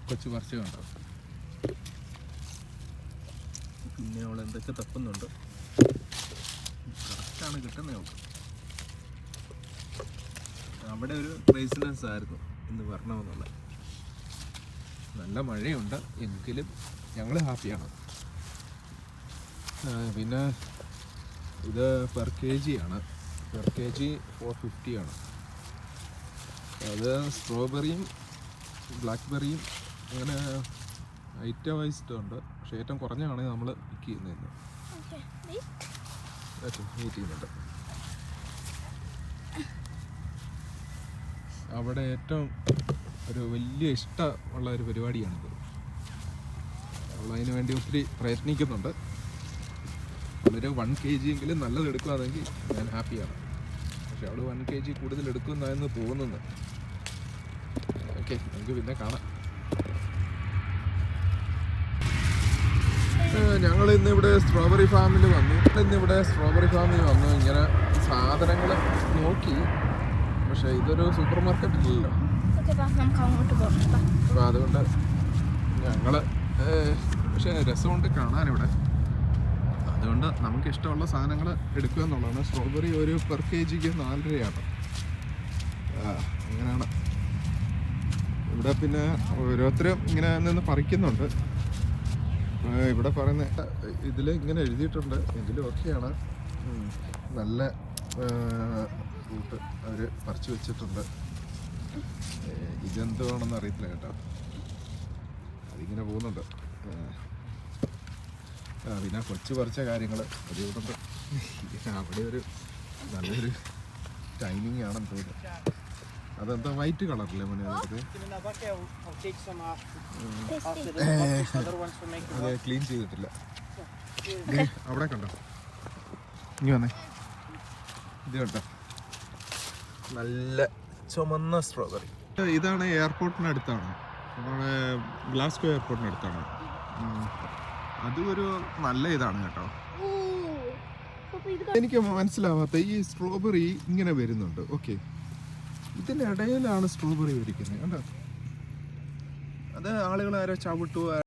കൊച്ചു പറിച്ച് കണ്ടോ? പിന്നെ അവൾ എന്തൊക്കെ തപ്പുന്നുണ്ട്. കറക്റ്റാണ് കിട്ടുന്നത് അവൾക്ക്. അവിടെ ഒരു ക്രേസിനെസ് ആയിരുന്നു ഇന്ന് വരണമെന്നുള്ള. നല്ല മഴയുണ്ട് എങ്കിലും ഞങ്ങൾ ഹാപ്പിയാണ്. പിന്നെ ഇത് പെർ കെ ജി ആണ്. പെർ കെ ജി 450 ആണ്. അത് സ്ട്രോബെറിയും ബ്ലാക്ക്ബെറിയും അങ്ങനെ ഐറ്റം വൈസ്ഡ് ഉണ്ട്. പക്ഷേ ഏറ്റവും കുറഞ്ഞാണ് നമ്മൾ പിക്ക് ചെയ്യുന്നത്. വെയിറ്റ് ചെയ്യുന്നുണ്ട്. അവിടെ ഏറ്റവും ഒരു വലിയ ഇഷ്ടമുള്ള ഒരു പരിപാടിയാണിത്. അവളതിനു വേണ്ടി ഒത്തിരി പ്രയത്നിക്കുന്നുണ്ട്. വളരെ 1 kg എങ്കിലും നല്ലത് എടുക്കുകയാണെങ്കിൽ ഞാൻ ഹാപ്പിയാണ്. പക്ഷെ അവൾ 1 kg കൂടുതൽ എടുക്കുന്നതെന്ന് തോന്നുന്നു. ഓക്കെ, നമുക്ക് പിന്നെ കാണാം. ഞങ്ങൾ ഇന്നിവിടെ സ്ട്രോബെറി ഫാമിൽ വന്നു. ഇങ്ങനെ സാധനങ്ങൾ നോക്കി. പക്ഷേ ഇതൊരു സൂപ്പർ മാർക്കറ്റ് ഇല്ലല്ലോ. അപ്പോൾ അതുകൊണ്ട് ഞങ്ങൾ പക്ഷേ രസമുണ്ട് കാണാനിവിടെ. അതുകൊണ്ട് നമുക്ക് ഇഷ്ടമുള്ള സാധനങ്ങൾ എടുക്കുക എന്നുള്ളതാണ്. സ്ട്രോബെറി ഒരു പെർ കെ ജിക്ക് 4 രൂപയാണ്. അങ്ങനെയാണ് ഇവിടെ. പിന്നെ ഓരോരുത്തരും ഇങ്ങനെ നിന്ന് പറിക്കുന്നുണ്ട്. ഇവിടെ പറയുന്ന ഇതിൽ ഇങ്ങനെ എഴുതിയിട്ടുണ്ട്. എങ്കിലും ഓക്കെയാണ്. നല്ല ഫ്രൂട്ട് അവർ പറിച്ചു വെച്ചിട്ടുണ്ട്. ഇതെന്തുവാണെന്ന് അറിയത്തില്ല കേട്ടോ. അതിങ്ങനെ പോകുന്നുണ്ട്. പിന്നെ കൊച്ചു പറിച്ച കാര്യങ്ങൾ അതുകൊണ്ട് അവിടെ ഒരു നല്ലൊരു ടൈമിങ് ആണെന്ന് തോന്നുന്നു. അതെന്താ വൈറ്റ് കളറില്ലേ മോനെ? അത് ക്ലീൻ ചെയ്തിട്ടില്ല. അവിടെ കണ്ടോ? ഇനി വന്നേ, ഇത് കണ്ടോ? നല്ല ചുമന്ന സ്ട്രോബെറി. ഇതാണ് എയർപോർട്ടിനടുത്താണ്, നമ്മുടെ ഗ്ലാസ്ഗോ എയർപോർട്ടിനടുത്താണ്. അതും ഒരു നല്ല ഇതാണ് കേട്ടോ. എനിക്ക് മനസ്സിലാവാത്ത ഈ സ്ട്രോബെറി ഇങ്ങനെ വരുന്നുണ്ട്. ഓക്കെ, ഇതിൻ്റെ ഇടയിലാണ് സ്ട്രോബെറി വരിക്കുന്നത് കണ്ടോ? അത് ആളുകൾ ആരോ ചവിട്ടുക